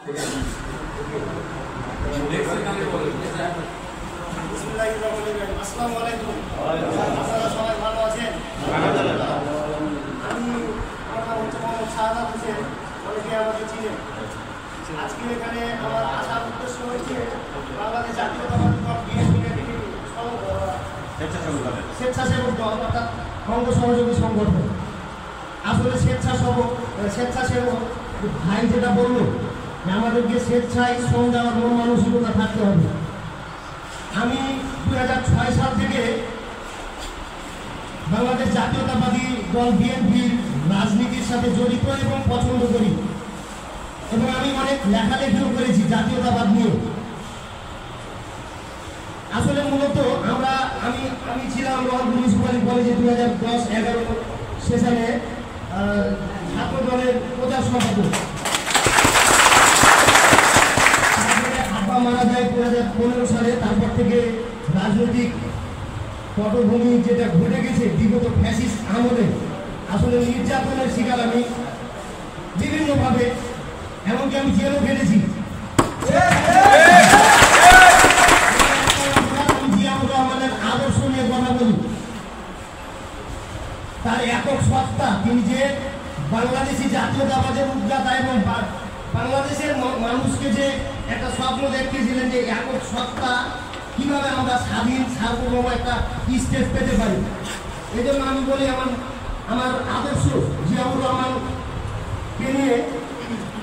আসসালামু আলাইকুম। আপনারা সবাই ভালো আছেন? আমি আমার নাম হচ্ছে মোহাম্মদ শাহাদাত হোসেন, অনেকে আমাকে চিনেন। আজকে এখানে আমার আসার উদ্দেশ্য হচ্ছে বাংলাদেশ জাতীয়তাবাদী দল বিএনপির স্বেচ্ছাসেবক দল অর্থাৎ অঙ্গ সহযোগী সংগঠন। আসলে স্বেচ্ছাসেবক ভাই যেটা বললো যে আমাদেরকে স্বেচ্ছায় শ্রম দেওয়ার মন মানসিকতা থাকতে হবে। আমি 2006 সাল থেকে বাংলাদেশ জাতীয়তাবাদী দল বিএনপির রাজনীতির সাথে জড়িত এবং পছন্দ করি, এবং আমি অনেক লেখালেখিও করেছি জাতীয়তাবাদ নিয়ে। আসলে মূলত আমি ছিলাম রংপুর মিউনিসিপ্যালিটি কলেজে 2010-11 সেশনে ছাত্র দলের প্রচার সম্পাদক। আব্বা মারা যায় 2015 সালে। তারপর থেকে রাজনৈতিক পটভূমি যেটা ঘটে গেছে বিগত ফ্যাসিস্ট আমলে, আসলে নির্যাতনের শিকার আমি বিভিন্নভাবে, এমনকি আমি জেলও খেটেছি। জিয়াউর রহমানের আদর্শ নিয়ে কথা বলি। তার একক সত্তা, তিনি যে বাংলাদেশি জাতীয়তাবাদের উদ্যোক্তা এবং বাংলাদেশের মানুষকে যে একটা স্বপ্ন দেখিয়েছিলেন যে একক সত্তা কিভাবে আমরা স্বাধীন সার্বভৌম একটা স্টেজ পেতে পারি। এই জন্য আমি বলি আমার আদর্শ জিয়াউর রহমানকে নিয়ে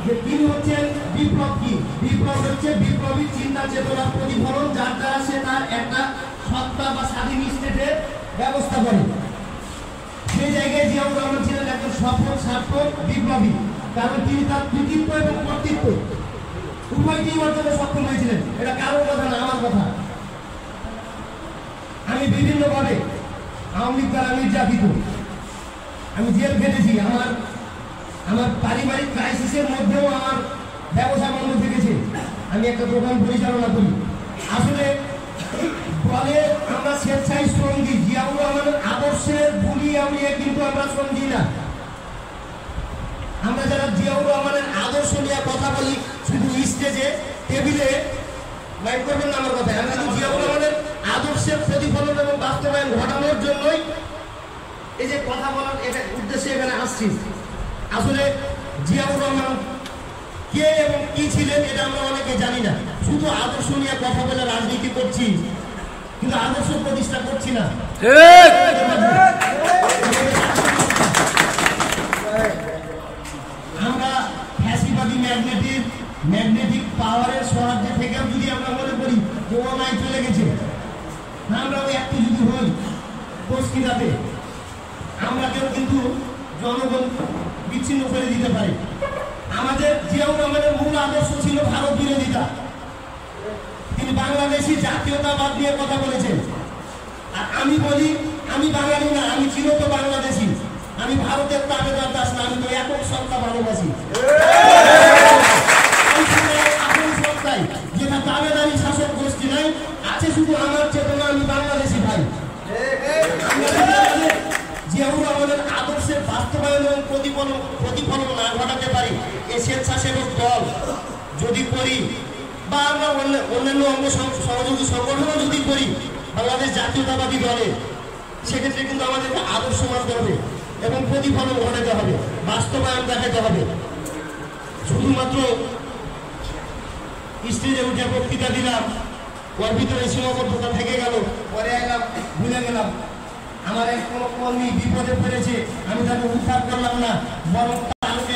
যে তিনি হচ্ছেন বিপ্লব। কি বিপ্লব? হচ্ছে বিপ্লবী চিন্তা চেতনার প্রতিফলন, যার দ্বারা সে তার একটা সত্তা বা স্বাধীন স্টেটের ব্যবস্থা করে। সেই জায়গায় জিয়াউর রহমান ছিলেন একজন সফল ছাত্র বিপ্লবী, কারণ তিনি তার কৃতিত্ব এবং কর্তৃত্ব উভয়টি অর্জনে সক্ষম হয়েছিলেন। এটা কারোর কথা না, আমার কথা। আমি বিভিন্নভাবে আওয়ামী লীগ দ্বারা নির্যাতিত, আমি জেল খেটেছি। আমার পারিবারিক ক্রাইসিসের মধ্যেও আমার ব্যবসা বন্ধ থেকেছে। আমি একটা দোকান পরিচালনা করি। আসলে বলে আমরা স্বেচ্ছায় শ্রম দিই, জিয়াউর রহমানের আদর্শের ভুলি আমলিয়ে কিন্তু আমরা শ্রম দিই না। আমরা যারা জিয়াউর রহমানের আদর্শ নিয়ে কথা বলি শুধু স্টেজে টেবিলে, মাইন্ড করবেন না আমার কথা, আমি কিন্তু জিয়াউর রহমানের আদর্শের প্রতিফলন এবং বাস্তবায়ন ঘটানোর জন্যই এই যে কথা বলার এটা উদ্দেশ্যে এখানে আসছি। আসলে জিয়াউর রহমান কে এবং কি ছিলেন এটা আমরা অনেকে জানি না, শুধু আদর্শ নিয়ে কথা বলে রাজনীতি করছি, কিন্তু আদর্শ প্রতিষ্ঠা করছি না। আমরা ফ্যাসিবাদী ম্যাগনেটিক পাওয়ারের সাহায্যে থেকেও যদি আমরা মনে করি যে ও নাই চলে গেছে, আমরাও একটু যদি হই তস্কিরাতে, আমরা কেউ কিন্তু জনগণ বিচ্ছিন্ন করে দিতে পারি। আমাদের জিয়াউর রহমানের মূল আদর্শ ছিল ভারত বিরোধিতা। তিনি বাংলাদেশি জাতীয়তাবাদ নিয়ে কথা বলেছেন। আর আমি বলি, আমি বাঙালি না, আমি চিরত বাংলাদেশি। আমি ভারতের তাবেদার দাস না, আমি তো একক সত্তা ভালোবাসি। সত্তায় যেটা তাবেদারি শাসক গোষ্ঠী নাই, আছে শুধু আমার চেতনা, আমি বাংলাদেশি ভাই। জিয়াউর রহমানের আদর্শের বাস্তবায়ন এবং প্রতিফলন না ঘটাতে পারি এই স্বেচ্ছাসেবক দল যদি করি, বা আমরা অন্যান্য অঙ্গ সহযোগী সংগঠনও যদি করি বাংলাদেশ জাতীয়তাবাদী দলে, সেক্ষেত্রে কিন্তু আমাদেরকে আদর্শ মানতে হবে এবং প্রতিফলন ঘটাতে হবে, বাস্তবায়ন দেখাতে হবে। শুধুমাত্র স্টেজে উঠে বক্তৃতা দিলাম, ওর ভিতরে সীমাবদ্ধতা থেকে গেল, পরে এলাম ভুলে গেলাম। আমার এক কোনো কর্মী বিপদে পড়েছে, আমি তাকে উদ্ধার করলাম না, বরং তাকে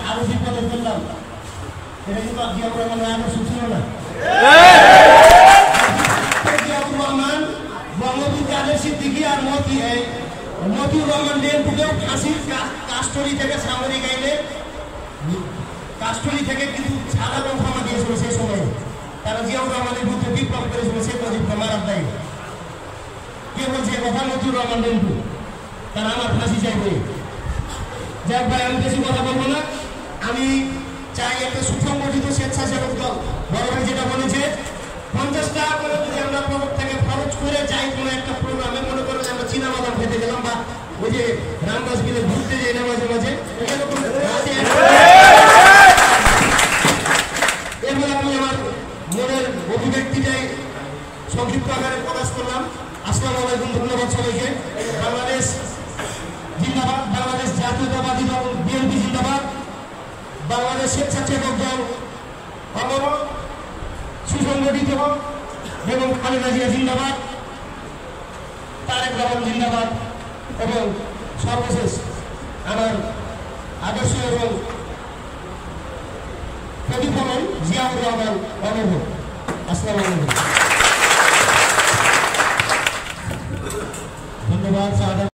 আরো বিপদে করলাম। এটা কিন্তু জিয়াউর রহমানের আদর্শ ছিল না। জিয়াউর রহমান, বঙ্গবন্ধু কাদের সিদ্দিকী আর মতিউর রহমান লেনপুকেও ফাঁসির কাস্টডি থেকে সামরিক আইনে কাস্টডি থেকে কিন্তু সাধারণ ক্ষমা দিয়েছিল সেই সময়। তারা জিয়াউর রহমানের বিরুদ্ধে বিপ্লব করেছিল শেখ মুজিবকে মারার দায়ী। কে বলছে কথা? মতিউর রহমান লেনপু। তারা আমার ফাঁসি চাইবে। যাক ভাই, আমি বেশি কথা বলবো না। আমি চাই একটা সুসংগঠিত স্বেচ্ছাসেবক দল। বড় ভাই যেটা বলেছে, 50 টাকা করে যদি আমরা পকেট থেকে খরচ করে যাই কোনো একটা প্রোগ্রামে, মনে করেন আমরা চীনাবাদাম খেতে গেলাম বা ওই যে রামদাস বিলে ঘুরতে যাই না মাঝে মাঝে, আমাদের স্বেচ্ছাসেবক দল অমর সুসংগঠিত এবং খালেদা জিয়া জিন্দাবাদ, তারেক রহমান জিন্দাবাদ এবং সর্বশেষ আমার আদর্শ এবং প্রতিফলন জিয়াউর রহমান অমর। আসসালামু আলাইকুম। ধন্যবাদ।